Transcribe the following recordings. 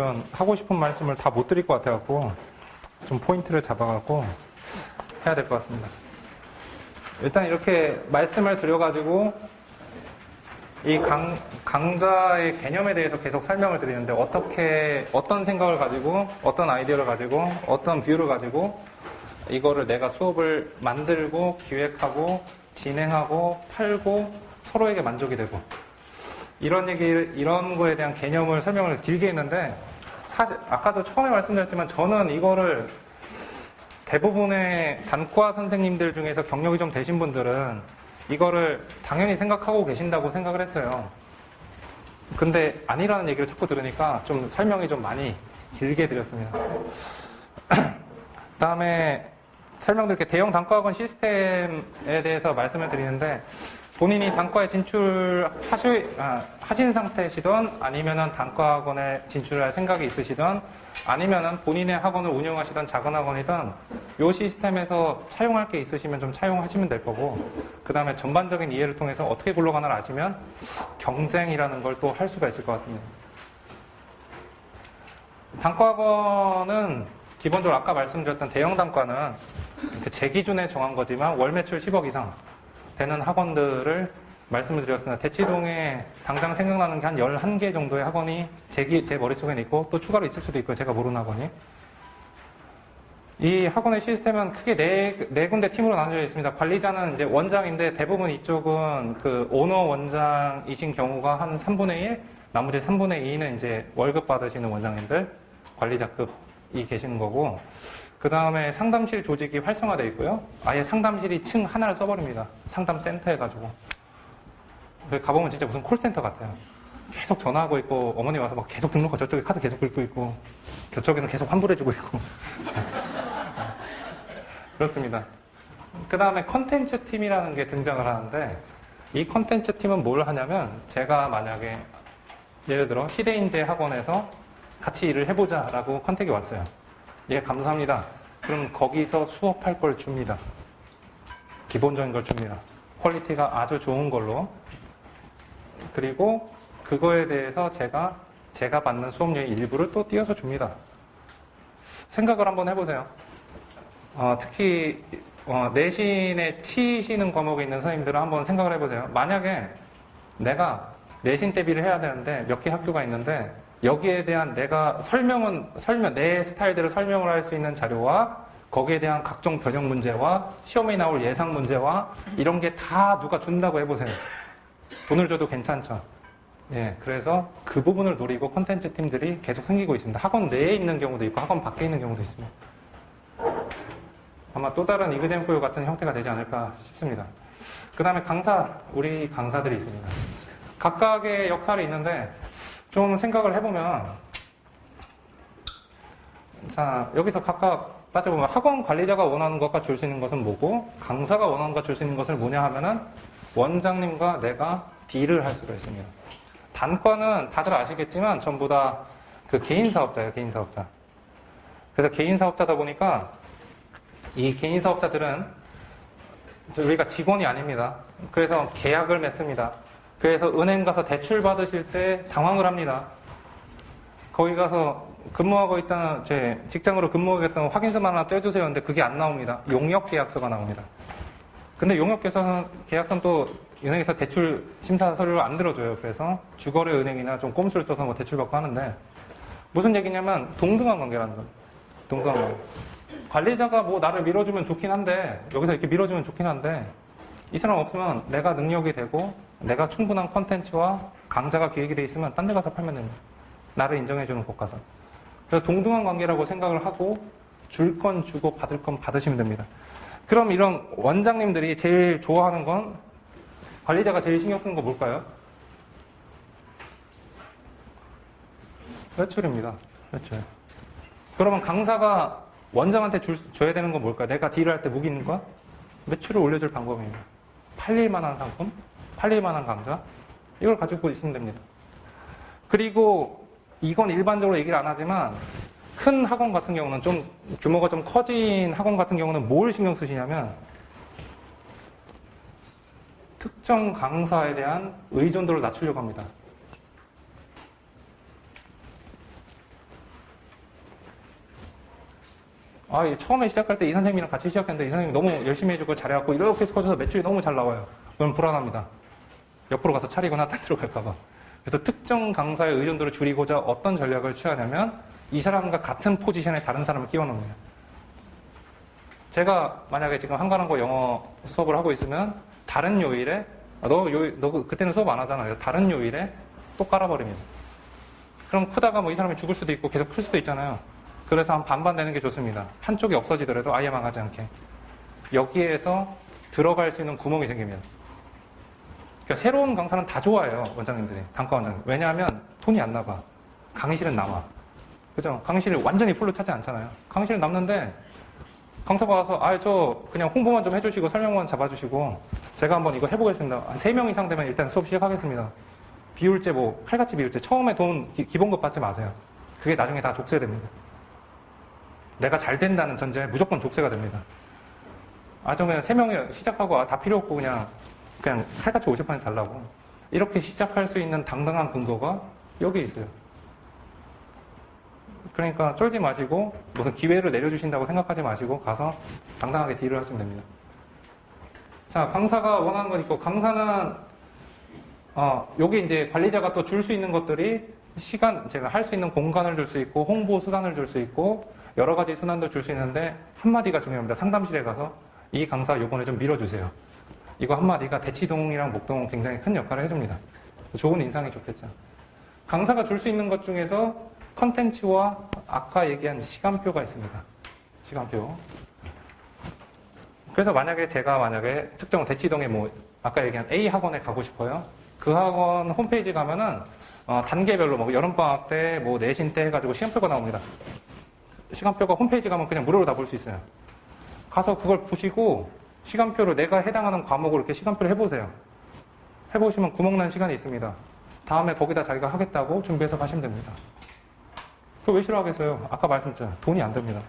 드리면 하고 싶은 말씀을 다 못 드릴 것 같아갖고 좀 포인트를 잡아갖고 해야 될 것 같습니다. 일단 이렇게 말씀을 드려가지고 이 강좌의 개념에 대해서 계속 설명을 드리는데 어떤 생각을 가지고 어떤 아이디어를 가지고 어떤 뷰를 가지고 이거를 내가 수업을 만들고 기획하고 진행하고 팔고 서로에게 만족이 되고 이런 거에 대한 개념을 설명을 길게 했는데 사실 아까도 처음에 말씀드렸지만 저는 이거를 대부분의 단과 선생님들 중에서 경력이 좀 되신 분들은 이거를 당연히 생각하고 계신다고 생각을 했어요. 근데 아니라는 얘기를 자꾸 들으니까 좀 설명이 좀 많이 길게 드렸습니다. 다음에 설명드릴게요. 대형 단과학원 시스템에 대해서 말씀을 드리는데 본인이 단과에 하신 상태시던 아니면은 단과학원에 진출할 생각이 있으시던 아니면은 본인의 학원을 운영하시던 작은 학원이든 이 시스템에서 차용할 게 있으시면 좀 차용하시면 될 거고 그 다음에 전반적인 이해를 통해서 어떻게 굴러가나를 아시면 경쟁이라는 걸 또 할 수가 있을 것 같습니다. 단과학원은 기본적으로 아까 말씀드렸던 대형 단과는 제 기준에 정한 거지만 월 매출 10억 이상 되는 학원들을 말씀을 드렸습니다. 대치동에 당장 생각나는 게 한 11개 정도의 학원이 제 머릿속에 있고 또 추가로 있을 수도 있고요. 제가 모르는 학원이. 이 학원의 시스템은 크게 네 군데 팀으로 나눠져 있습니다. 관리자는 이제 원장인데 대부분 이쪽은 그 오너 원장이신 경우가 한 3분의 1, 나머지 3분의 2는 이제 월급 받으시는 원장님들, 관리자급이 계시는 거고 그 다음에 상담실 조직이 활성화되어 있고요. 아예 상담실이 층 하나를 써버립니다. 상담센터 해가지고. 가보면 진짜 무슨 콜센터 같아요. 계속 전화하고 있고 어머니 와서 막 계속 등록하고 저쪽에 카드 계속 긁고 있고 저쪽에는 계속 환불해주고 있고 그렇습니다. 그 다음에 컨텐츠 팀이라는 게 등장을 하는데 이 컨텐츠 팀은 뭘 하냐면 제가 만약에 예를 들어 희대인재 학원에서 같이 일을 해보자 라고 컨택이 왔어요. 예, 감사합니다. 그럼 거기서 수업할 걸 줍니다. 기본적인 걸 줍니다. 퀄리티가 아주 좋은 걸로. 그리고 그거에 대해서 제가 받는 수업료의 일부를 또 띄워서 줍니다. 생각을 한번 해보세요. 특히 내신에 치시는 과목에 있는 선생님들은 한번 생각을 해보세요. 만약에 내가 내신 대비를 해야 되는데 몇 개 학교가 있는데 여기에 대한 내가 내 스타일대로 설명을 할 수 있는 자료와 거기에 대한 각종 변형 문제와 시험에 나올 예상 문제와 이런 게 다 누가 준다고 해보세요. 돈을 줘도 괜찮죠. 예, 그래서 그 부분을 노리고 콘텐츠 팀들이 계속 생기고 있습니다. 학원 내에 있는 경우도 있고 학원 밖에 있는 경우도 있습니다. 아마 또 다른 이그젠포유 같은 형태가 되지 않을까 싶습니다. 그 다음에 우리 강사들이 있습니다. 각각의 역할이 있는데 좀 생각을 해보면 자, 여기서 각각 따져보면 학원 관리자가 원하는 것과 줄 수 있는 것은 뭐고 강사가 원하는 것과 줄 수 있는 것은 뭐냐 하면은 원장님과 내가 딜을 할 수가 있습니다. 단과는 다들 아시겠지만 전부 다 그 개인 사업자예요. 개인 사업자. 그래서 개인 사업자다 보니까 이 개인 사업자들은 우리가 직원이 아닙니다. 그래서 계약을 맺습니다. 그래서 은행 가서 대출 받으실 때 당황을 합니다. 거기 가서 근무하고 있다는 제 직장으로 근무하고 있다는 확인서만 하나 떼주세요. 근데 그게 안 나옵니다. 용역 계약서가 나옵니다. 근데 용역 계약서는 또 은행에서 대출 심사 서류를 안 들어줘요. 그래서 주거래 은행이나 좀 꼼수를 써서 뭐 대출 받고 하는데 무슨 얘기냐면 동등한 관계라는 거예요. 동등한 관계. 관리자가 뭐 나를 밀어주면 좋긴 한데 여기서 이렇게 밀어주면 좋긴 한데 이 사람 없으면 내가 능력이 되고 내가 충분한 컨텐츠와 강좌가 기획이 돼 있으면 딴 데 가서 팔면 됩니다. 나를 인정해주는 곳 가서. 그래서 동등한 관계라고 생각을 하고 줄 건 주고 받을 건 받으시면 됩니다. 그럼 이런 원장님들이 제일 좋아하는 건 관리자가 제일 신경 쓰는 거 뭘까요? 매출입니다. 매출. 그러면 강사가 원장한테 줘야 되는 건 뭘까요? 내가 딜을 할 때 무기 있는 거? 매출을 올려줄 방법입니다. 팔릴 만한 상품, 팔릴 만한 강좌, 이걸 가지고 있으면 됩니다. 그리고 이건 일반적으로 얘기를 안 하지만 큰 학원 같은 경우는 좀 규모가 좀 커진 학원 같은 경우는 뭘 신경 쓰시냐면 특정 강사에 대한 의존도를 낮추려고 합니다. 처음에 시작할 때 이 선생님이랑 같이 시작했는데 이 선생님이 너무 열심히 해주고 잘해갖고 이렇게 커져서 매출이 너무 잘 나와요. 그럼 불안합니다. 옆으로 가서 차리거나 딴 데로 갈까봐. 그래서 특정 강사의 의존도를 줄이고자 어떤 전략을 취하냐면 이 사람과 같은 포지션에 다른 사람을 끼워넣는 거예요. 제가 만약에 지금 한가람고 영어 수업을 하고 있으면 다른 요일에 너 그때는 수업 안 하잖아요. 다른 요일에 또 깔아버립니다. 그럼 크다가 뭐 이 사람이 죽을 수도 있고 계속 클 수도 있잖아요. 그래서 한 반반 되는 게 좋습니다. 한쪽이 없어지더라도 아예 망하지 않게. 여기에서 들어갈 수 있는 구멍이 생기면. 그러니까 새로운 강사는 다 좋아해요. 원장님들이. 단과 원장님. 왜냐하면 돈이 안 나가. 강의실은 남아. 그죠? 강의실을 완전히 풀로 차지 않잖아요. 강의실은 남는데 강사가 와서 저 그냥 홍보만 좀 해주시고 설명만 잡아주시고 제가 한번 이거 해보겠습니다. 3명 이상 되면 일단 수업 시작하겠습니다. 비율제 칼같이 비율제. 처음에 돈 기본급 받지 마세요. 그게 나중에 다 족쇄됩니다. 내가 잘 된다는 전제에 무조건 족쇄가 됩니다. 저 그냥 3명이 시작하고 다 필요 없고 그냥 칼같이 50% 달라고. 이렇게 시작할 수 있는 당당한 근거가 여기 있어요. 그러니까 쫄지 마시고 무슨 기회를 내려주신다고 생각하지 마시고 가서 당당하게 딜을 하시면 됩니다. 자, 강사가 원하는 건 있고 강사는 여기 이제 관리자가 또 줄 수 있는 것들이 제가 할 수 있는 공간을 줄 수 있고 홍보 수단을 줄 수 있고 여러 가지 수단도 줄 수 있는데 한마디가 중요합니다. 상담실에 가서 이 강사 요번에 좀 밀어주세요. 이거 한마디가 대치동이랑 목동은 굉장히 큰 역할을 해줍니다. 좋은 인상이 좋겠죠. 강사가 줄 수 있는 것 중에서 컨텐츠와 아까 얘기한 시간표가 있습니다. 시간표. 그래서 제가 특정 대치동에 아까 얘기한 A 학원에 가고 싶어요. 그 학원 홈페이지 가면은 단계별로 여름방학 때 내신 때 해가지고 시간표가 나옵니다. 시간표가 홈페이지 가면 그냥 무료로 다 볼 수 있어요. 가서 그걸 보시고 시간표를 내가 해당하는 과목을 이렇게 시간표를 해보세요. 해보시면 구멍난 시간이 있습니다. 다음에 거기다 자기가 하겠다고 준비해서 가시면 됩니다. 그거 왜 싫어하겠어요? 아까 말씀드렸잖아요. 돈이 안 됩니다.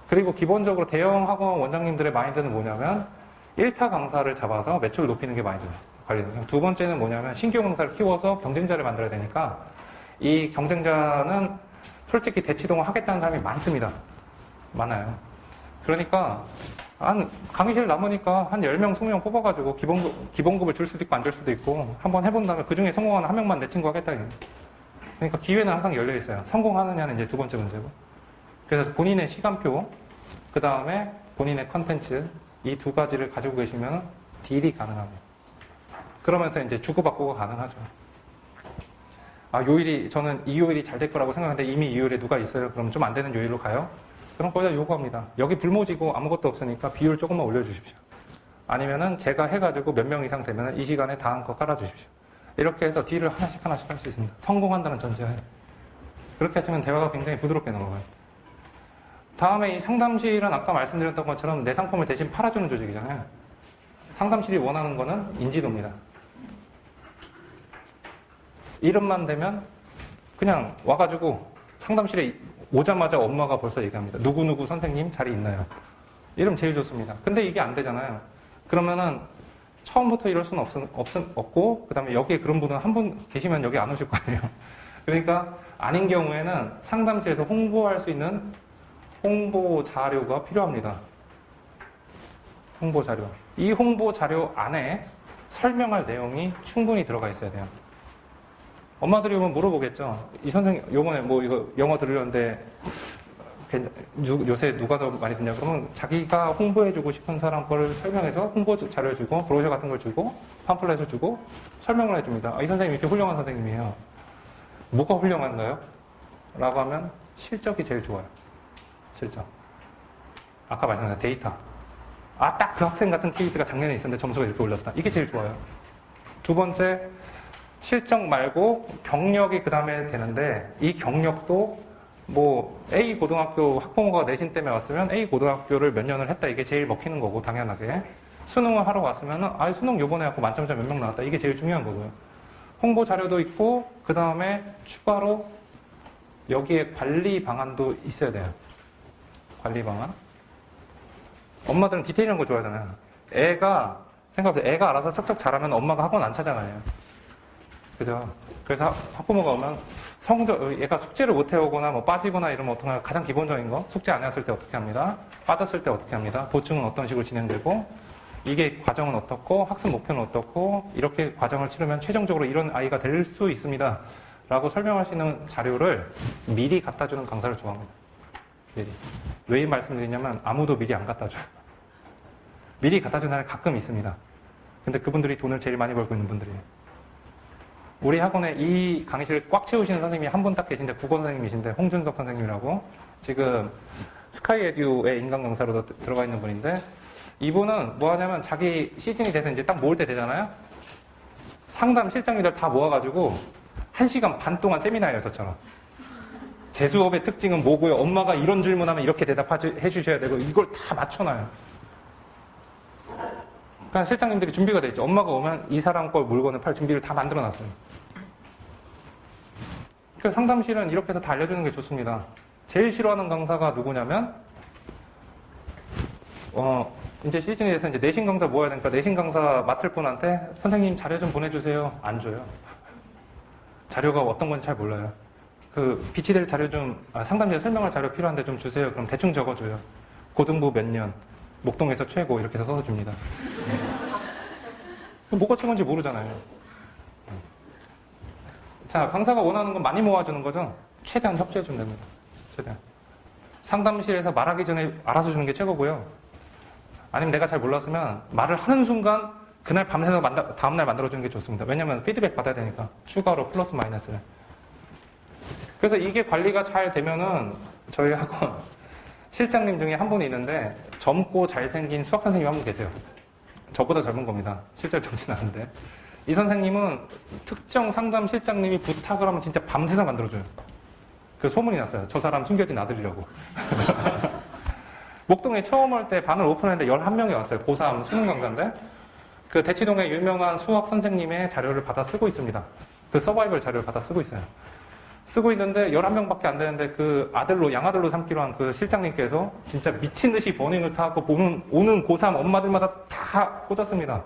그리고 기본적으로 대형 학원 원장님들의 마인드는 뭐냐면 1타 강사를 잡아서 매출 높이는 게 마인드예요. 관리는. 두 번째는 뭐냐면 신규 강사를 키워서 경쟁자를 만들어야 되니까 이 경쟁자는 솔직히 대치동을 하겠다는 사람이 많습니다. 많아요. 그러니까 강의실 남으니까 한 10명, 20명 뽑아가지고 기본급을 줄 수도 있고 안 줄 수도 있고 한번 해본 다음에 그 중에 성공하는 한 명만 내 친구 하겠다. 그러니까 기회는 항상 열려 있어요. 성공하느냐는 이제 두 번째 문제고. 그래서 본인의 시간표, 그 다음에 본인의 컨텐츠 이 두 가지를 가지고 계시면 딜이 가능합니다. 그러면서 이제 주고받고가 가능하죠. 저는 이 요일이 잘 될 거라고 생각하는데 이미 이 요일에 누가 있어요? 그럼 좀 안 되는 요일로 가요? 그럼 거기다 요구합니다. 여기 불모지고 아무것도 없으니까 비율 조금만 올려주십시오. 아니면은 제가 해가지고 몇 명 이상 되면 이 시간에 다음 거 깔아주십시오. 이렇게 해서 딜을 하나씩 할 수 있습니다. 성공한다는 전제하에. 그렇게 하시면 대화가 굉장히 부드럽게 넘어가요. 다음에 이 상담실은 아까 말씀드렸던 것처럼 내 상품을 대신 팔아주는 조직이잖아요. 상담실이 원하는 거는 인지도입니다. 이름만 되면 그냥 와가지고 상담실에 오자마자 엄마가 벌써 얘기합니다. 누구누구 선생님 자리 있나요? 이름 제일 좋습니다. 근데 이게 안 되잖아요. 그러면은 처음부터 이럴 수는 없고, 그 다음에 여기에 그런 분은 한 분 계시면 여기 안 오실 거 아니에요. 그러니까 아닌 경우에는 상담실에서 홍보할 수 있는 홍보 자료가 필요합니다. 홍보 자료. 이 홍보 자료 안에 설명할 내용이 충분히 들어가 있어야 돼요. 엄마들이 오면 물어보겠죠. 이 선생님, 요번에 이거 영어 들으려는데, 요새 누가 더 많이 듣냐? 그러면 자기가 홍보해주고 싶은 사람 거를 설명해서 홍보 자료 주고, 브로셔 같은 걸 주고, 팜플렛을 주고, 설명을 해줍니다. 이 선생님 이렇게 훌륭한 선생님이에요. 뭐가 훌륭한가요? 라고 하면 실적이 제일 좋아요. 실적. 아까 말씀드린 데이터. 딱 그 학생 같은 케이스가 작년에 있었는데 점수가 이렇게 올렸다. 이게 제일 좋아요. 두 번째, 실적 말고 경력이 그 다음에 되는데 이 경력도 A 고등학교 학부모가 내신 때문에 왔으면 A 고등학교를 몇 년을 했다. 이게 제일 먹히는 거고 당연하게. 수능을 하러 왔으면 수능 요번에 갖고 만점자 몇 명 나왔다. 이게 제일 중요한 거고요. 홍보 자료도 있고 그 다음에 추가로 여기에 관리 방안도 있어야 돼요. 관리 방안. 엄마들은 디테일한 거 좋아하잖아요. 애가 알아서 척척 잘하면 엄마가 학원 안 찾아가요. 그죠? 그래서 학부모가 오면 얘가 숙제를 못 해오거나 뭐 빠지거나 이러면 어떻게 하나 가장 기본적인 거 숙제 안 했을 때 어떻게 합니다. 빠졌을 때 어떻게 합니다. 보충은 어떤 식으로 진행되고 이게 과정은 어떻고 학습 목표는 어떻고 이렇게 과정을 치르면 최종적으로 이런 아이가 될 수 있습니다. 라고 설명할 수 있는 자료를 미리 갖다 주는 강사를 좋아합니다. 미리. 왜 이 말씀드리냐면 아무도 미리 안 갖다 줘요. 미리 갖다 주는 사람이 가끔 있습니다. 근데 그분들이 돈을 제일 많이 벌고 있는 분들이에요. 우리 학원에 이 강의실을 꽉 채우시는 선생님이 한 분 딱 계신데 국어 선생님이신데 홍준석 선생님이라고 지금 스카이 에듀의 인간 강사로 들어가 있는 분인데 이분은 뭐 하냐면 자기 시즌이 돼서 이제 딱 모을 때 되잖아요. 상담 실장님들 다 모아가지고 1시간 반 동안 세미나예요, 저처럼. 제 수업의 특징은 뭐고요? 엄마가 이런 질문하면 이렇게 대답해 주셔야 되고 이걸 다 맞춰놔요. 그러니까 실장님들이 준비가 돼 있죠. 엄마가 오면 이 사람 걸 물건을 팔 준비를 다 만들어놨어요. 그래서 상담실은 이렇게 해서 다 알려주는 게 좋습니다. 제일 싫어하는 강사가 누구냐면 이제 시즌에 대해서 이제 내신 강사 모아야 되니까 내신 강사 맡을 분한테 선생님 자료 좀 보내주세요. 안 줘요. 자료가 어떤 건지 잘 몰라요. 그 비치될 자료 좀 상담실에 설명할 자료 필요한데 좀 주세요. 그럼 대충 적어줘요. 고등부 몇 년, 목동에서 최고 이렇게 해서 써줍니다. 뭐가 최고인지 모르잖아요. 자, 강사가 원하는 건 많이 모아주는 거죠. 최대한 협조해주면 됩니다. 최대한. 상담실에서 말하기 전에 알아서 주는 게 최고고요. 아니면 내가 잘 몰랐으면 말을 하는 순간 그날 밤새서 다음날 만들어주는 게 좋습니다. 왜냐면 피드백 받아야 되니까. 추가로 플러스 마이너스를. 그래서 이게 관리가 잘 되면은 저희 학원 실장님 중에 한 분이 있는데 젊고 잘생긴 수학 선생님이 한 분 계세요. 저보다 젊은 겁니다. 실제로 젊지는 않은데. 이 선생님은 특정 상담 실장님이 부탁을 하면 진짜 밤새서 만들어줘요. 그 소문이 났어요. 저 사람 숨겨진 아들이라고. 목동에 처음 올 때 반을 오픈했는데 11명이 왔어요. 고3 수능 강사인데. 그 대치동의 유명한 수학 선생님의 자료를 받아 쓰고 있습니다. 그 서바이벌 자료를 받아 쓰고 있어요. 쓰고 있는데 11명밖에 안 되는데 그 아들로, 양아들로 삼기로 한 그 실장님께서 진짜 미친 듯이 버닝을 타고 오는 고3 엄마들마다 다 꽂았습니다.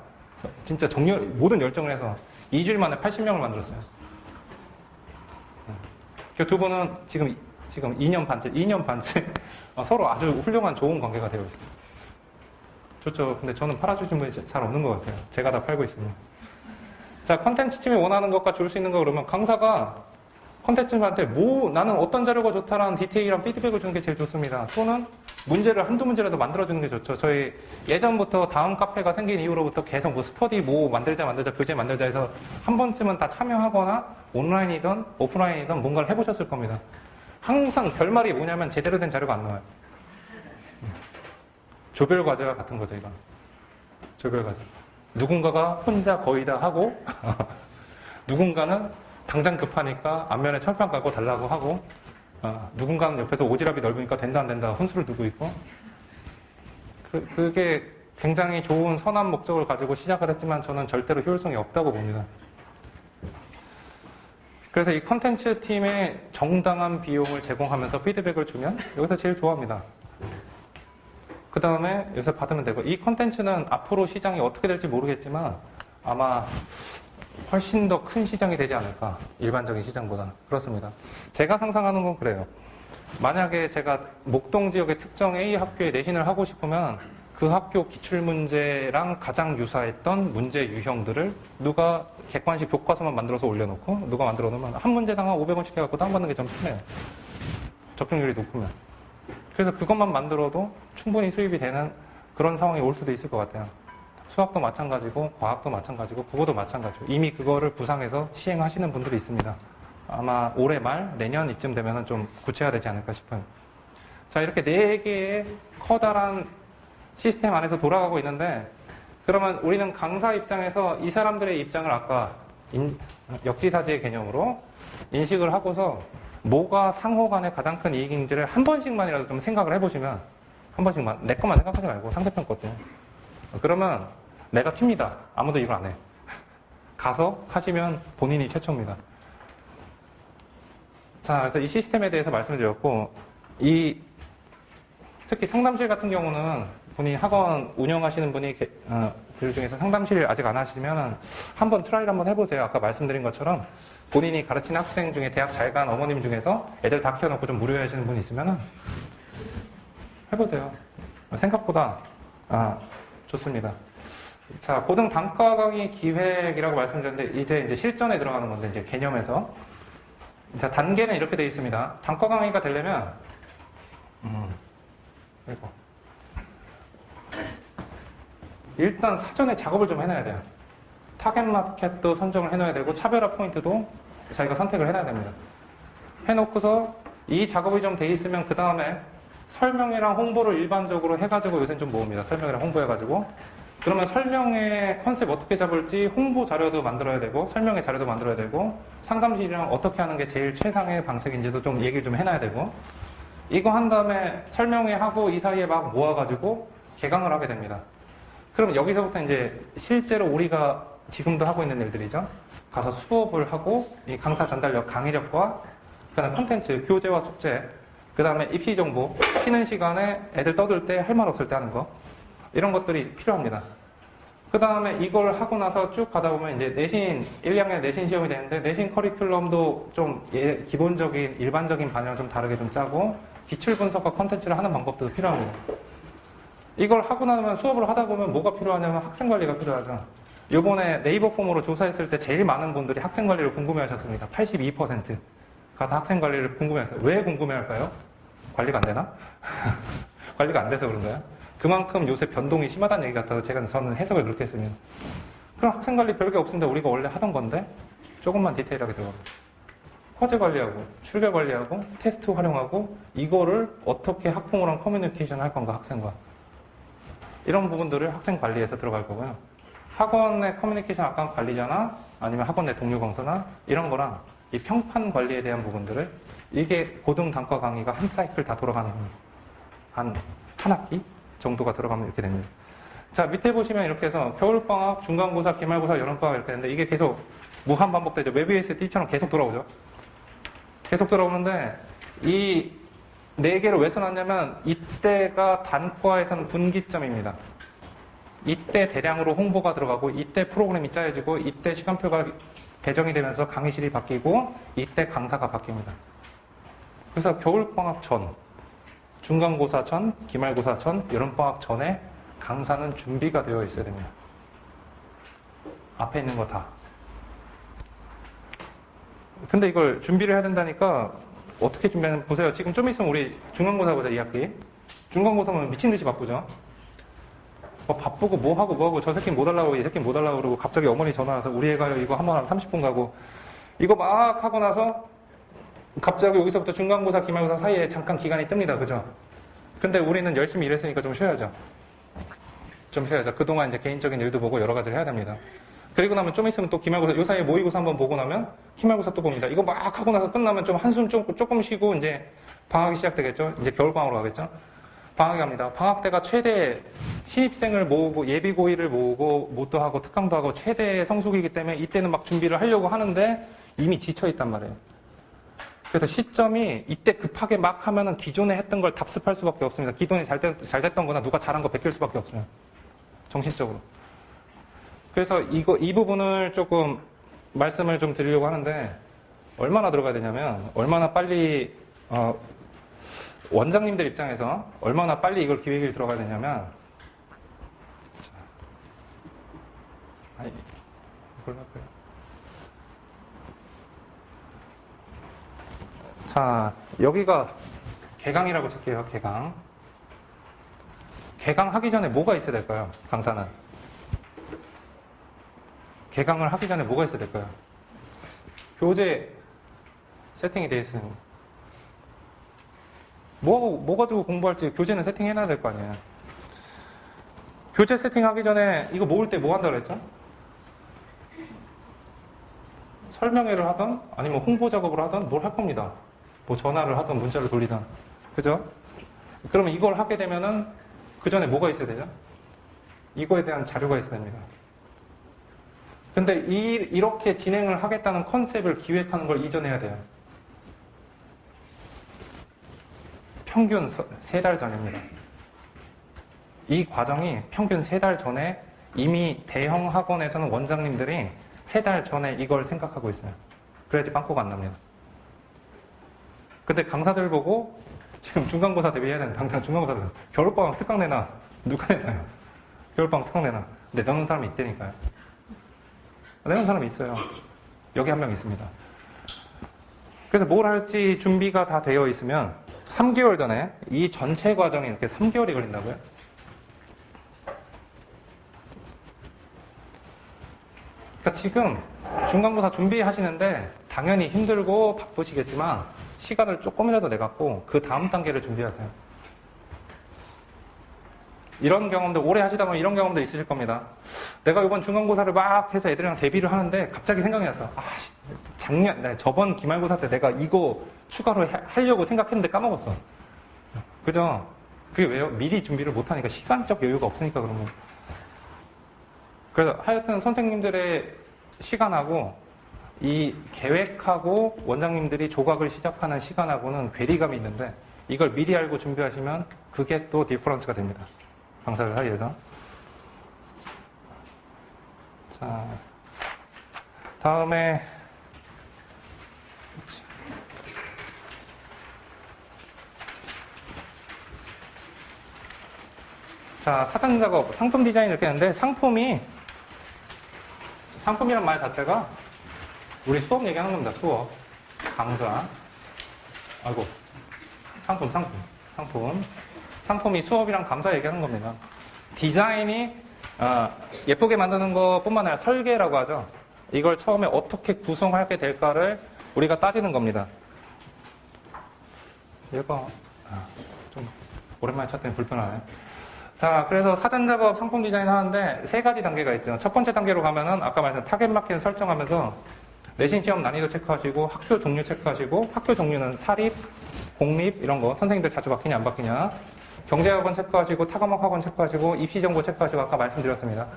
진짜 모든 열정을 해서 2주일 만에 80명을 만들었어요. 그 두 분은 지금 2년 반째 서로 아주 훌륭한 좋은 관계가 되어 있어요. 좋죠. 근데 저는 팔아주신 분이 잘 없는 것 같아요. 제가 다 팔고 있으면. 자, 컨텐츠 팀이 원하는 것과 줄 수 있는 거 그러면 강사가 컨텐츠한테 나는 어떤 자료가 좋다라는 디테일한 피드백을 주는 게 제일 좋습니다. 또는 문제를 한두 문제라도 만들어주는 게 좋죠. 저희 예전부터 다음 카페가 생긴 이후로부터 계속 뭐 스터디 만들자 교재 만들자 해서 한 번쯤은 다 참여하거나 온라인이든 오프라인이든 뭔가를 해보셨을 겁니다. 항상 결말이 뭐냐면 제대로 된 자료가 안 나와요. 조별 과제와 같은 거죠, 이건. 조별 과제. 누군가가 혼자 거의 다 하고 누군가는 당장 급하니까 앞면에 철판 깔고 달라고 하고 누군가는 옆에서 오지랖이 넓으니까 된다 안 된다 혼수를 두고 있고 그게 굉장히 좋은 선한 목적을 가지고 시작을 했지만 저는 절대로 효율성이 없다고 봅니다. 그래서 이 컨텐츠 팀에 정당한 비용을 제공하면서 피드백을 주면 여기서 제일 좋아합니다. 그 다음에 요새 받으면 되고 이 컨텐츠는 앞으로 시장이 어떻게 될지 모르겠지만 아마 훨씬 더 큰 시장이 되지 않을까. 일반적인 시장보다. 그렇습니다. 제가 상상하는 건 그래요. 만약에 제가 목동 지역의 특정 A 학교에 내신을 하고 싶으면 그 학교 기출문제랑 가장 유사했던 문제 유형들을 누가 객관식 교과서만 만들어서 올려놓고 누가 만들어 놓으면 한 문제당 한 500원씩 해갖고 다운받는 게 좀 편해요. 적중률이 높으면. 그래서 그것만 만들어도 충분히 수입이 되는 그런 상황이 올 수도 있을 것 같아요. 수학도 마찬가지고 과학도 마찬가지고 국어도 마찬가지고 이미 그거를 구상해서 시행하시는 분들이 있습니다. 아마 올해 말 내년 이쯤 되면 좀 구체화되지 않을까 싶어요. 자, 이렇게 4개의 커다란 시스템 안에서 돌아가고 있는데 그러면 우리는 강사 입장에서 이 사람들의 입장을 아까 역지사지의 개념으로 인식을 하고서 뭐가 상호 간에 가장 큰 이익인지를 한 번씩만이라도 좀 생각을 해보시면 한 번씩만 내 것만 생각하지 말고 상대편 것도 그러면 내가 튑니다. 아무도 이걸 안 해. 가서 하시면 본인이 최초입니다. 자, 그래서 이 시스템에 대해서 말씀을 드렸고 특히 상담실 같은 경우는 본인 학원 운영하시는 분이 분들 중에서 상담실 아직 안 하시면 한번 트라이를 한번 해보세요. 아까 말씀드린 것처럼 본인이 가르치는 학생 중에 대학 잘 간 어머님 중에서 애들 다 키워놓고 좀 무료해 하시는 분 있으면 해보세요. 생각보다 좋습니다. 자, 고등 단과 강의 기획이라고 말씀드렸는데 이제 실전에 들어가는 건데 이제 개념에서 자, 단계는 이렇게 되어 있습니다. 단과 강의가 되려면 이거 일단 사전에 작업을 좀 해놔야 돼요. 타겟 마켓도 선정을 해놔야 되고 차별화 포인트도 자기가 선택을 해놔야 됩니다. 해놓고서 이 작업이 좀 돼 있으면 그 다음에 설명회랑 홍보를 일반적으로 해가지고 요새는 좀 모읍니다. 설명회랑 홍보해가지고 그러면 설명회 컨셉 어떻게 잡을지 홍보 자료도 만들어야 되고 설명회 자료도 만들어야 되고 상담실이랑 어떻게 하는 게 제일 최상의 방식인지도 좀 얘기를 좀 해놔야 되고 이거 한 다음에 설명회 하고 이 사이에 막 모아가지고 개강을 하게 됩니다. 그럼 여기서부터 이제 실제로 우리가 지금도 하고 있는 일들이죠. 가서 수업을 하고 이 강사 전달력, 강의력과 그다음에 콘텐츠, 교재와 숙제, 그다음에 입시 정보, 쉬는 시간에 애들 떠들 때 할 말 없을 때 하는 거 이런 것들이 필요합니다. 그다음에 이걸 하고 나서 쭉 가다 보면 이제 내신 1, 2학년 내신 시험이 되는데 내신 커리큘럼도 좀 기본적인 일반적인 반영을 좀 다르게 좀 짜고 기출 분석과 콘텐츠를 하는 방법도 필요합니다. 이걸 하고 나면 수업을 하다 보면 뭐가 필요하냐면 학생 관리가 필요하죠. 요번에 네이버 폼으로 조사했을 때 제일 많은 분들이 학생 관리를 궁금해 하셨습니다. 82%가 다 학생 관리를 궁금해 했어요. 왜 궁금해 할까요? 관리가 안 되나? 관리가 안 돼서 그런가요? 그만큼 요새 변동이 심하다는 얘기 같아서 저는 해석을 그렇게 했습니다. 그럼 학생 관리 별게 없습니다. 우리가 원래 하던 건데 조금만 디테일하게 들어가요. 과제 관리하고 출결 관리하고 테스트 활용하고 이거를 어떻게 학부모랑 커뮤니케이션 할 건가 학생과 이런 부분들을 학생 관리에서 들어갈 거고요. 학원의 커뮤니케이션 아까 관리자나 아니면 학원 내 동료 강사나 이런 거랑 이 평판 관리에 대한 부분들을 이게 고등 단과 강의가 한 사이클 다 돌아가는 겁니다. 한 학기 정도가 들어가면 이렇게 됩니다. 자, 밑에 보시면 이렇게 해서 겨울방학, 중간고사, 기말고사, 여름방학 이렇게 되는데 이게 계속 무한 반복되죠. 웹USD처럼 계속 돌아오죠. 계속 돌아오는데 이 4개를 왜 써놨냐면 이때가 단과에서는 분기점입니다. 이때 대량으로 홍보가 들어가고 이때 프로그램이 짜여지고 이때 시간표가 배정이 되면서 강의실이 바뀌고 이때 강사가 바뀝니다. 그래서 겨울방학 전, 중간고사 전, 기말고사 전, 여름방학 전에 강사는 준비가 되어 있어야 됩니다. 앞에 있는 거 다. 근데 이걸 준비를 해야 된다니까 어떻게 준비하는 보세요. 지금 좀 있으면 우리 중간고사 보자, 2학기. 중간고사면 미친 듯이 바쁘죠. 바쁘고 뭐 하고 저 새끼 못 하려고 이 새끼 못 하려고 그러고 갑자기 어머니 전화 와서 우리 애가 이거 한번 하면 30분 가고 이거 막 하고 나서 갑자기 여기서부터 중간고사, 기말고사 사이에 잠깐 기간이 뜹니다. 그죠? 근데 우리는 열심히 일했으니까 좀 쉬어야죠. 좀 쉬어야죠. 그동안 이제 개인적인 일도 보고 여러 가지를 해야 됩니다. 그리고 나면 좀 있으면 또 기말고사, 요 사이에 모의고사 한번 보고 나면 기말고사 또 봅니다. 이거 막 하고 나서 끝나면 좀 한숨 조금 쉬고 이제 방학이 시작되겠죠? 이제 겨울방학으로 가겠죠? 방학이 갑니다. 방학 때가 최대 신입생을 모으고 예비고일을 모으고 모도 하고 특강도 하고 최대 성수기이기 때문에 이때는 막 준비를 하려고 하는데 이미 지쳐있단 말이에요. 그래서 시점이 이때 급하게 막 하면은 기존에 했던 걸 답습할 수밖에 없습니다. 기존에 잘 됐던 거나 누가 잘한 거 베낄 수밖에 없어요. 정신적으로. 그래서 이 부분을 조금 말씀을 좀 드리려고 하는데 얼마나 들어가야 되냐면 얼마나 빨리 원장님들 입장에서 얼마나 빨리 이걸 기획이 들어가야 되냐면 이걸로 할까요? 자, 여기가 개강이라고 칠게요. 개강하기 전에 뭐가 있어야 될까요? 강사는 개강을 하기 전에 뭐가 있어야 될까요? 교재 세팅이 되어 있으니 뭐 가지고 공부할지 교재는 세팅해놔야 될 거 아니에요. 교재 세팅하기 전에 이거 모을 때 뭐 한다고 그랬죠? 설명회를 하든 아니면 홍보 작업을 하든 뭘 할 겁니다. 뭐 전화를 하든 문자를 돌리든. 그죠? 그러면 이걸 하게 되면은 그 전에 뭐가 있어야 되죠? 이거에 대한 자료가 있어야 됩니다. 근데 이렇게 진행을 하겠다는 컨셉을 기획하는 걸 이전해야 돼요. 평균 3달 전입니다. 이 과정이 평균 3달 전에 이미 대형 학원에서는 원장님들이 3달 전에 이걸 생각하고 있어요. 그래야지 빵꾸가 안 납니다. 근데 강사들 보고 지금 중간고사 대비해야 되는 당장 중간고사들 겨울방학 특강 내놔. 누가 내놔요? 겨울방학 특강 내놔. 근데 내놓는 사람이 있다니까요. 내놓는 사람이 있어요. 여기 한 명 있습니다. 그래서 뭘 할지 준비가 다 되어 있으면 3개월 전에 이 전체 과정이 이렇게 3개월이 걸린다고요? 그러니까 지금 중간고사 준비하시는데 당연히 힘들고 바쁘시겠지만 시간을 조금이라도 내갖고 그 다음 단계를 준비하세요. 이런 경험들 오래 하시다 보면 이런 경험들 있으실 겁니다. 내가 이번 중간고사를 막 해서 애들이랑 대비를 하는데 갑자기 생각이 났어. 저번 기말고사 때 내가 이거 추가로 하려고 생각했는데 까먹었어. 그죠? 그게 왜요? 미리 준비를 못하니까 시간적 여유가 없으니까 그런 거. 그래서 하여튼 선생님들의 시간하고 이 계획하고 원장님들이 조각을 시작하는 시간하고는 괴리감이 있는데 이걸 미리 알고 준비하시면 그게 또 디퍼런스가 됩니다. 강사들 사이에서. 자, 다음에 자, 사전 작업, 상품 디자인 이렇게 하는데 상품이란 말 자체가 우리 수업 얘기하는 겁니다. 수업, 강좌, 상품이 수업이랑 강좌 얘기하는 겁니다. 디자인이 예쁘게 만드는 것뿐만 아니라 설계라고 하죠. 이걸 처음에 어떻게 구성하게 될까를 우리가 따지는 겁니다. 얘가 좀 오랜만에 찾더니 불편하네. 자, 그래서 사전 작업, 상품 디자인 하는데 3가지 단계가 있죠. 첫 번째 단계로 가면은 아까 말씀드린 타겟 마켓 설정하면서 내신 시험 난이도 체크하시고 학교 종류 체크하시고 학교 종류는 사립, 공립 이런 거 선생님들 자주 바뀌냐 안 바뀌냐 경제학원 체크하시고 타과목 학원 체크하시고 입시 정보 체크하시고 아까 말씀드렸습니다.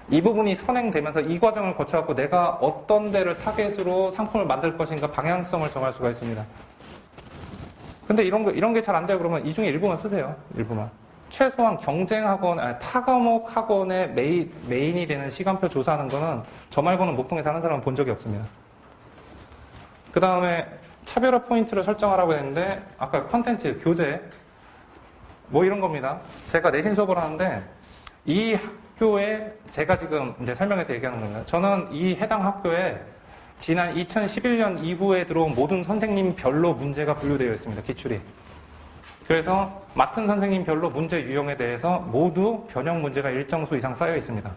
이 부분이 선행되면서 이 과정을 거쳐갖고 내가 어떤 데를 타겟으로 상품을 만들 것인가 방향성을 정할 수가 있습니다. 근데 이런 게 잘 안 돼요. 그러면 이 중에 일부만 쓰세요. 일부만. 최소한 경쟁학원, 타과목 학원의 메인이 되는 시간표 조사하는 거는 저 말고는 목동에서 하는 사람은 본 적이 없습니다. 그 다음에 차별화 포인트를 설정하라고 했는데 아까 컨텐츠, 교재 뭐 이런 겁니다. 제가 내신 수업을 하는데 이 학교에 제가 지금 이제 설명해서 얘기하는 겁니다. 저는 이 해당 학교에 지난 2011년 이후에 들어온 모든 선생님별로 문제가 분류되어 있습니다. 기출이. 그래서 맡은 선생님별로 문제 유형에 대해서 모두 변형 문제가 일정 수 이상 쌓여 있습니다.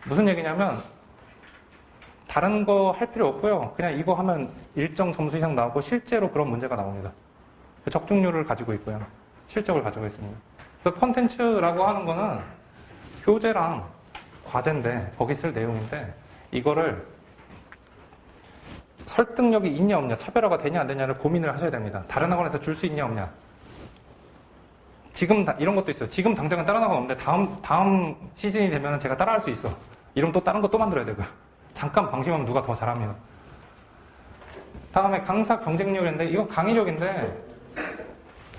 무슨 얘기냐면 다른 거 할 필요 없고요. 그냥 이거 하면 일정 점수 이상 나오고 실제로 그런 문제가 나옵니다. 적중률을 가지고 있고요. 실적을 가지고 있습니다. 그래서 컨텐츠라고 하는 거는 교재랑 과제인데 거기 쓸 내용인데 이거를 설득력이 있냐 없냐, 차별화가 되냐 안 되냐를 고민을 하셔야 됩니다. 다른 학원에서 줄 수 있냐 없냐. 지금 이런 것도 있어요. 지금 당장은 다른 학원 없는데 다음 시즌이 되면 제가 따라할 수 있어. 이러면 또 다른 거 또 만들어야 되고요. 잠깐 방심하면 누가 더 잘합니다. 다음에 강사 경쟁력인데 이거 강의력인데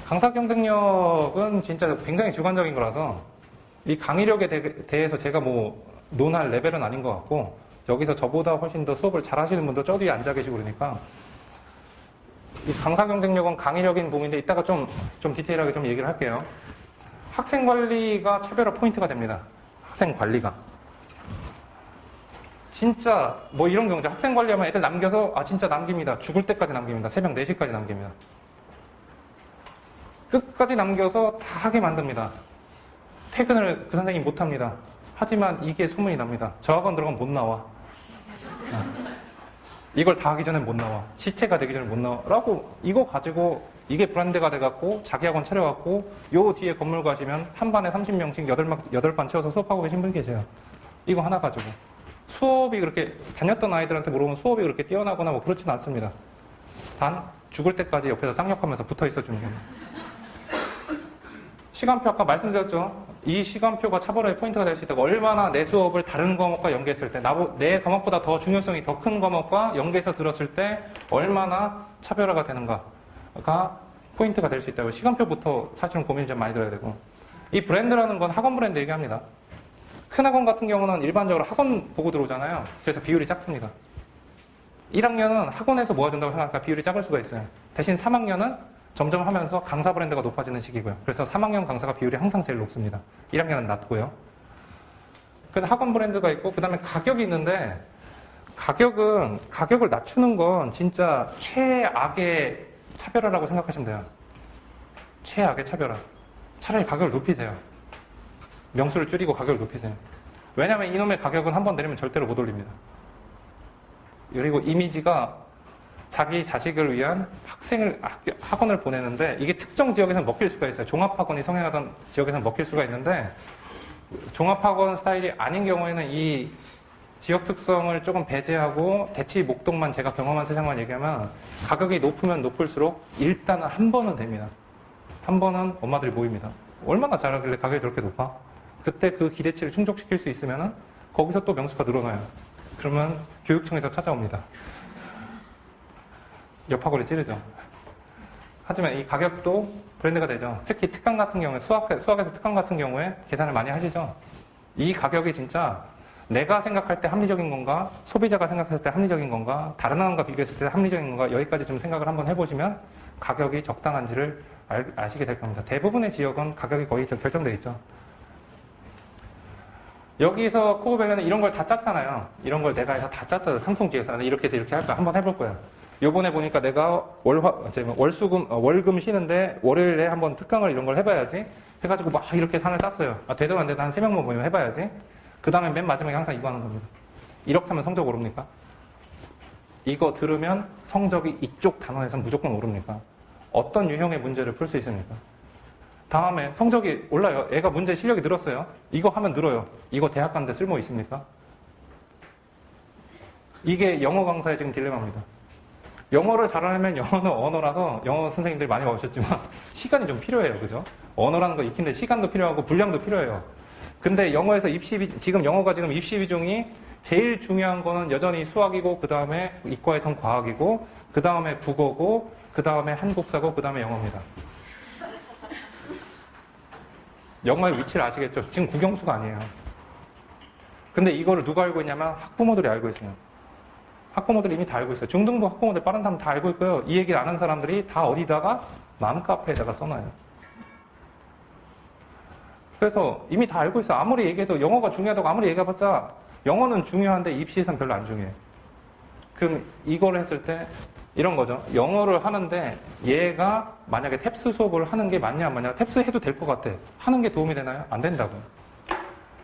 강사 경쟁력은 진짜 굉장히 주관적인 거라서 이 강의력에 대해서 제가 뭐 논할 레벨은 아닌 것 같고 여기서 저보다 훨씬 더 수업을 잘 하시는 분도 저 뒤에 앉아 계시고 그러니까 이 강사 경쟁력은 강의력인 부분인데 이따가 좀 디테일하게 좀 얘기를 할게요. 학생 관리가 차별화 포인트가 됩니다. 학생 관리가. 진짜 뭐 이런 경우죠. 학생 관리하면 애들 남겨서 진짜 남깁니다. 죽을 때까지 남깁니다. 새벽 4시까지 남깁니다. 끝까지 남겨서 다 하게 만듭니다. 퇴근을 그 선생님 못합니다. 하지만 이게 소문이 납니다. 저 학원 들어가면 못 나와. 이걸 다 하기 전에 못 나와. 시체가 되기 전에 못 나와. 라고 이거 가지고 이게 브랜드가 돼갖고 자기 학원 차려갖고 요 뒤에 건물 가시면 한 반에 30명씩 8반 채워서 수업하고 계신 분 계세요. 이거 하나 가지고. 수업이 그렇게 다녔던 아이들한테 물어보면 수업이 그렇게 뛰어나거나 뭐 그렇지는 않습니다. 단 죽을 때까지 옆에서 쌍욕하면서 붙어 있어 주는 겁니다. 시간표 아까 말씀드렸죠. 이 시간표가 차별화의 포인트가 될 수 있다고. 얼마나 내 수업을 다른 과목과 연계했을 때 내 과목보다 더 중요성이 더 큰 과목과 연계해서 들었을 때 얼마나 차별화가 되는가가 포인트가 될 수 있다고. 시간표부터 사실은 고민을 좀 많이 들어야 되고 이 브랜드라는 건 학원 브랜드 얘기합니다. 큰 학원 같은 경우는 일반적으로 학원 보고 들어오잖아요. 그래서 비율이 작습니다. 1학년은 학원에서 모아준다고 생각하니까 비율이 작을 수가 있어요. 대신 3학년은 점점 하면서 강사 브랜드가 높아지는 시기고요. 그래서 3학년 강사가 비율이 항상 제일 높습니다. 1학년은 낮고요. 그 학원 브랜드가 있고, 그 다음에 가격이 있는데, 가격을 낮추는 건 진짜 최악의 차별화라고 생각하시면 돼요. 최악의 차별화. 차라리 가격을 높이세요. 명수를 줄이고 가격을 높이세요. 왜냐하면 이놈의 가격은 한번 내리면 절대로 못 올립니다. 그리고 이미지가 자기 자식을 위한 학원을 보내는데, 이게 특정 지역에서는 먹힐 수가 있어요. 종합학원이 성행하던 지역에서는 먹힐 수가 있는데, 종합학원 스타일이 아닌 경우에는 이 지역 특성을 조금 배제하고 대치 목동만 제가 경험한 세상만 얘기하면 가격이 높으면 높을수록 일단은 한 번은 됩니다. 한 번은 엄마들이 모입니다. 얼마나 잘하길래 가격이 저렇게 높아? 그때 그 기대치를 충족시킬 수 있으면 거기서 또 명수가 늘어나요. 그러면 교육청에서 찾아옵니다. 옆 학원에 찌르죠. 하지만 이 가격도 브랜드가 되죠. 특히 특강 같은 경우에, 수학에서 특강 같은 경우에 계산을 많이 하시죠. 이 가격이 진짜 내가 생각할 때 합리적인 건가, 소비자가 생각했을 때 합리적인 건가, 다른 학원과 비교했을 때 합리적인 건가, 여기까지 좀 생각을 한번 해보시면 가격이 적당한지를 아시게 될 겁니다. 대부분의 지역은 가격이 거의 결정되어 있죠. 여기서 코어밸류는 이런 걸 다 짰잖아요. 이런 걸 내가 해서 다 짰잖아요. 상품 기획사는 이렇게 해서 이렇게 할 거야. 한번 해볼 거야. 요번에 보니까 내가 월금 쉬는데 월요일에 한번 특강을 이런 걸 해봐야지. 해가지고 막 이렇게 산을 땄어요. 되도 안 되도 한 3명만 모이면 해봐야지. 그 다음에 맨 마지막에 항상 이거 하는 겁니다. 이렇게 하면 성적 오릅니까? 이거 들으면 성적이 이쪽 단원에서 무조건 오릅니까? 어떤 유형의 문제를 풀 수 있습니까? 다음에 성적이 올라요. 애가 문제 실력이 늘었어요. 이거 하면 늘어요. 이거 대학 가는데 쓸모 있습니까? 이게 영어 강사의 지금 딜레마입니다. 영어를 잘하려면 영어는 언어라서 영어 선생님들이 많이 와주셨지만 시간이 좀 필요해요. 그죠? 언어라는 거 익히는데 시간도 필요하고 분량도 필요해요. 근데 영어에서 지금 영어가 지금 입시 비중이 제일 중요한 거는 여전히 수학이고, 그 다음에 이과에선 과학이고, 그 다음에 국어고, 그 다음에 한국사고, 그 다음에 영어입니다. 영어의 위치를 아시겠죠? 지금 국영수가 아니에요. 근데 이거를 누가 알고 있냐면 학부모들이 알고 있어요. 학부모들이 이미 다 알고 있어요. 중등부 학부모들 빠른 사람 다 알고 있고요. 이 얘기를 아는 사람들이 다 어디다가 맘카페에다가 써놔요. 그래서 이미 다 알고 있어. 아무리 얘기해도 영어가 중요하다고 아무리 얘기해봤자 영어는 중요한데 입시에선 별로 안 중요해. 그럼 이거를 했을 때 이런 거죠. 영어를 하는데 얘가 만약에 탭스 수업을 하는 게 맞냐 안 맞냐. 탭스 해도 될 것 같아. 하는 게 도움이 되나요? 안 된다고.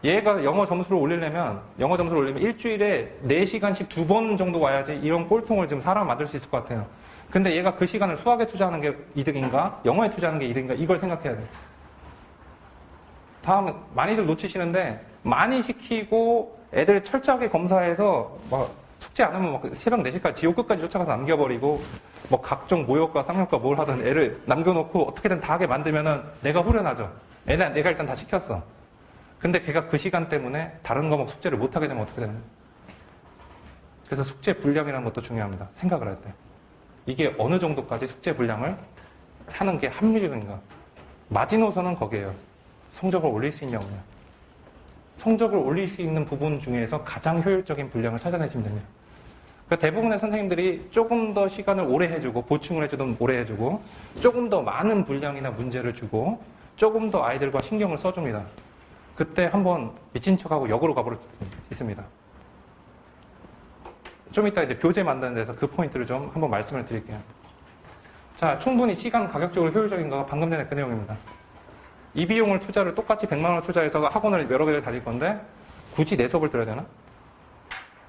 얘가 영어 점수를 올리려면 일주일에 4시간씩 2번 정도 와야지 이런 꼴통을 지금 사람 만들 수 있을 것 같아요. 근데 얘가 그 시간을 수학에 투자하는 게 이득인가? 영어에 투자하는 게 이득인가? 이걸 생각해야 돼. 다음은 많이들 놓치시는데 많이 시키고 애들 철저하게 검사해서 막 숙제 안 하면 막 새벽 4시까지 지옥 끝까지 쫓아가서 남겨버리고 뭐 각종 모욕과 쌍욕과 뭘 하든 애를 남겨놓고 어떻게든 다 하게 만들면은 내가 후련하죠. 내가 일단 다 시켰어. 근데 걔가 그 시간 때문에 다른 과목 숙제를 못 하게 되면 어떻게 되나요? 그래서 숙제 분량이라는 것도 중요합니다. 생각을 할 때. 이게 어느 정도까지 숙제 분량을 하는 게 합리적인가. 마지노선은 거기에요. 성적을 올릴 수 있냐 없냐. 성적을 올릴 수 있는 부분 중에서 가장 효율적인 분량을 찾아내시면 됩니다. 그러니까 대부분의 선생님들이 조금 더 시간을 오래 해주고, 보충을 해주든 오래 해주고, 조금 더 많은 분량이나 문제를 주고, 조금 더 아이들과 신경을 써줍니다. 그때 한번 미친 척하고 역으로 가버릴 수 있습니다. 좀 이따 이제 교재 만드는 데서 그 포인트를 좀 한번 말씀을 드릴게요. 자, 충분히 시간 가격적으로 효율적인가가 방금 전에 그 내용입니다. 이 비용을 투자를 똑같이 100만 원을 투자해서 학원을 여러 개를 다닐 건데 굳이 내 수업을 들어야 되나?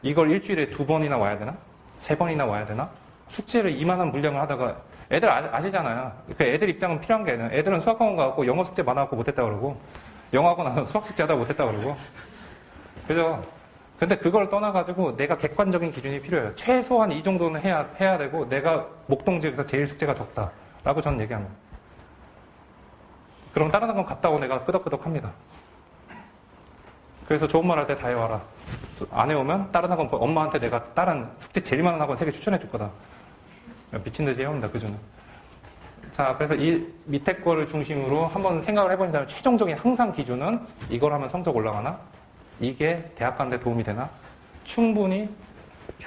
이걸 일주일에 2번이나 와야 되나? 3번이나 와야 되나? 숙제를 이만한 분량을 하다가 애들 아시잖아요. 그 애들 입장은 필요한 게 아니에요. 애들은 수학학원 가고 영어 숙제 많아갖고 못했다 그러고 영어학원 와서 수학 숙제 하다 못했다 그러고 그죠? 근데 그걸 떠나가지고 내가 객관적인 기준이 필요해요. 최소한 이 정도는 해야 되고 내가 목동지역에서 제일 숙제가 적다라고 저는 얘기합니다. 그럼 다른 학원 갔다 오고 내가 끄덕끄덕 합니다. 그래서 좋은 말 할 때 다 해와라. 안 해오면 다른 학원, 엄마한테 내가 다른 숙제 제일 많은 학원 3개 추천해 줄 거다. 미친 듯이 해온다, 그저는. 자, 그래서 이 밑에 거를 중심으로 한번 생각을 해보신다면 최종적인 항상 기준은 이걸 하면 성적 올라가나? 이게 대학 가는 데 도움이 되나? 충분히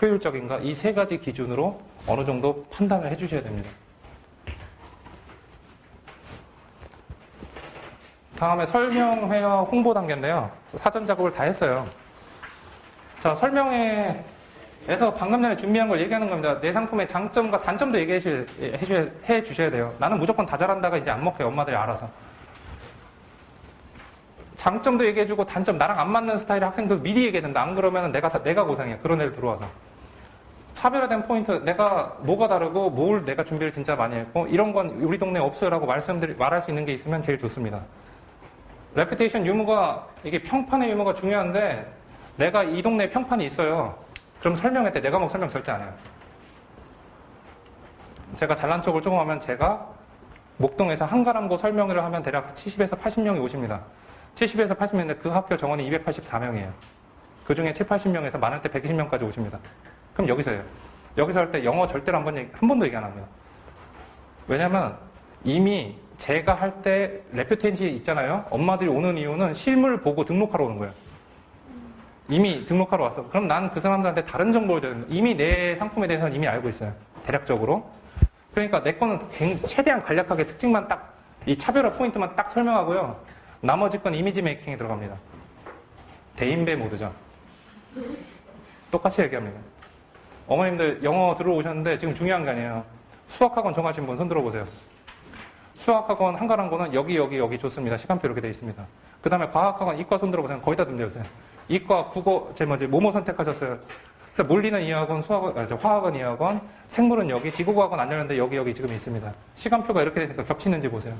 효율적인가? 이 세 가지 기준으로 어느 정도 판단을 해주셔야 됩니다. 다음에 설명회와 홍보 단계인데요. 사전 작업을 다 했어요. 자, 설명회에서 방금 전에 준비한 걸 얘기하는 겁니다. 내 상품의 장점과 단점도 얘기해 주셔야 돼요. 나는 무조건 다 잘한다가 이제 안 먹혀요. 엄마들이 알아서. 장점도 얘기해주고 단점, 나랑 안 맞는 스타일의 학생들 미리 얘기해야 된다. 안 그러면 내가 고생해. 그런 애들 들어와서. 차별화된 포인트, 내가 뭐가 다르고 뭘 내가 준비를 진짜 많이 했고 이런 건 우리 동네에 없어요라고 말할 수 있는 게 있으면 제일 좋습니다. 레퓨테이션 유무가, 이게 평판의 유무가 중요한데 내가 이 동네에 평판이 있어요. 그럼 설명회 때 내 과목 설명 절대 안 해요. 제가 잘난 척을 조금 하면 제가 목동에서 한가람고 설명회를 하면 대략 70에서 80명이 오십니다. 70에서 80명인데 그 학교 정원이 284명이에요. 그 중에 7, 80명에서 많을 때 120명까지 오십니다. 그럼 여기서 해요. 여기서 할 때 영어 절대로 한 번도 얘기 안 합니다. 왜냐면 이미 제가 할 때 레퓨테이션이 있잖아요. 엄마들이 오는 이유는 실물 보고 등록하러 오는 거예요. 이미 등록하러 왔어. 그럼 난 그 사람들한테 다른 정보를 줘야 됩니다. 이미 내 상품에 대해서는 이미 알고 있어요. 대략적으로. 그러니까 내 거는 최대한 간략하게 특징만 딱, 이 차별화 포인트만 딱 설명하고요. 나머지 건 이미지 메이킹에 들어갑니다. 대인배 모드죠. 똑같이 얘기합니다. 어머님들 영어 들어오셨는데 지금 중요한 게 아니에요. 수학학원 정하신 분 손 들어보세요. 수학학원 한가람고는 여기 좋습니다. 시간표 이렇게 되어 있습니다. 그 다음에 과학학원 이과 손 들어보세요. 거의 다 든대요세요. 이과, 국어, 뭐뭐 선택하셨어요. 그래서 물리는 이 학원, 화학은 이 학원, 생물은 여기, 지구과학은 안 열렸는데 여기 지금 있습니다. 시간표가 이렇게 되니까 겹치는지 보세요.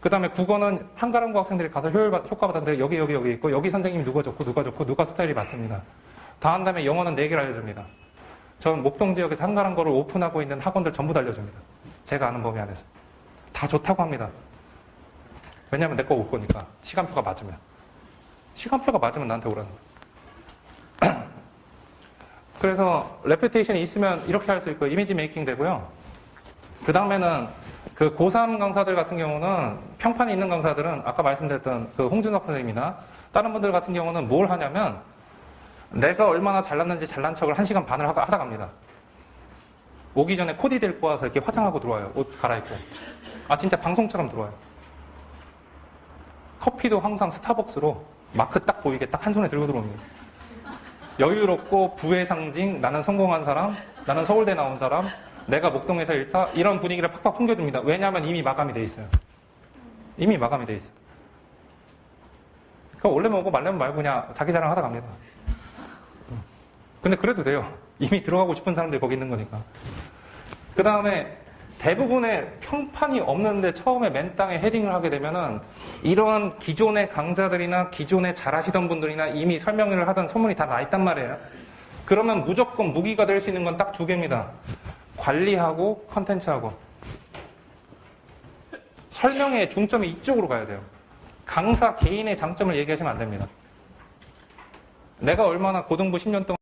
그 다음에 국어는 한가람고 학생들이 가서 효과 받았는데 여기 있고 여기 선생님이 누가 좋고 누가 스타일이 맞습니다. 다 한 다음에 영어는 4개를 알려줍니다. 전 목동 지역에서 한가람고를 오픈하고 있는 학원들 전부 다 알려줍니다. 제가 아는 범위 안에서. 다 좋다고 합니다. 왜냐면 내 거 올 거니까. 시간표가 맞으면. 시간표가 맞으면 나한테 오라는 거예요. 그래서 레퓨테이션이 있으면 이렇게 할 수 있고 이미지 메이킹 되고요. 그 다음에는 그 고3 강사들 같은 경우는 평판이 있는 강사들은 아까 말씀드렸던 그 홍준석 선생님이나 다른 분들 같은 경우는 뭘 하냐면 내가 얼마나 잘났는지 잘난 척을 1시간 반을 하다 갑니다. 오기 전에 코디 데리고 와서 이렇게 화장하고 들어와요. 옷 갈아입고. 진짜 방송처럼 들어와요. 커피도 항상 스타벅스로 마크 딱 보이게 딱 한 손에 들고 들어옵니다. 여유롭고 부의 상징, 나는 성공한 사람, 나는 서울대 나온 사람, 내가 목동에서 일타, 이런 분위기를 팍팍 풍겨줍니다. 왜냐하면 이미 마감이 돼 있어요. 이미 마감이 돼 있어요. 그러니까 원래 먹고 말려면 말고 그냥 자기 자랑 하다 갑니다. 근데 그래도 돼요. 이미 들어가고 싶은 사람들이 거기 있는 거니까. 그 다음에 대부분의 평판이 없는데 처음에 맨 땅에 헤딩을 하게 되면은 이런 기존의 강좌들이나 기존에 잘하시던 분들이나 이미 설명을 하던 소문이 다 나 있단 말이에요. 그러면 무조건 무기가 될 수 있는 건 딱 2개입니다. 관리하고 컨텐츠하고. 설명의 중점이 이쪽으로 가야 돼요. 강사 개인의 장점을 얘기하시면 안 됩니다. 내가 얼마나 고등부 10년 동안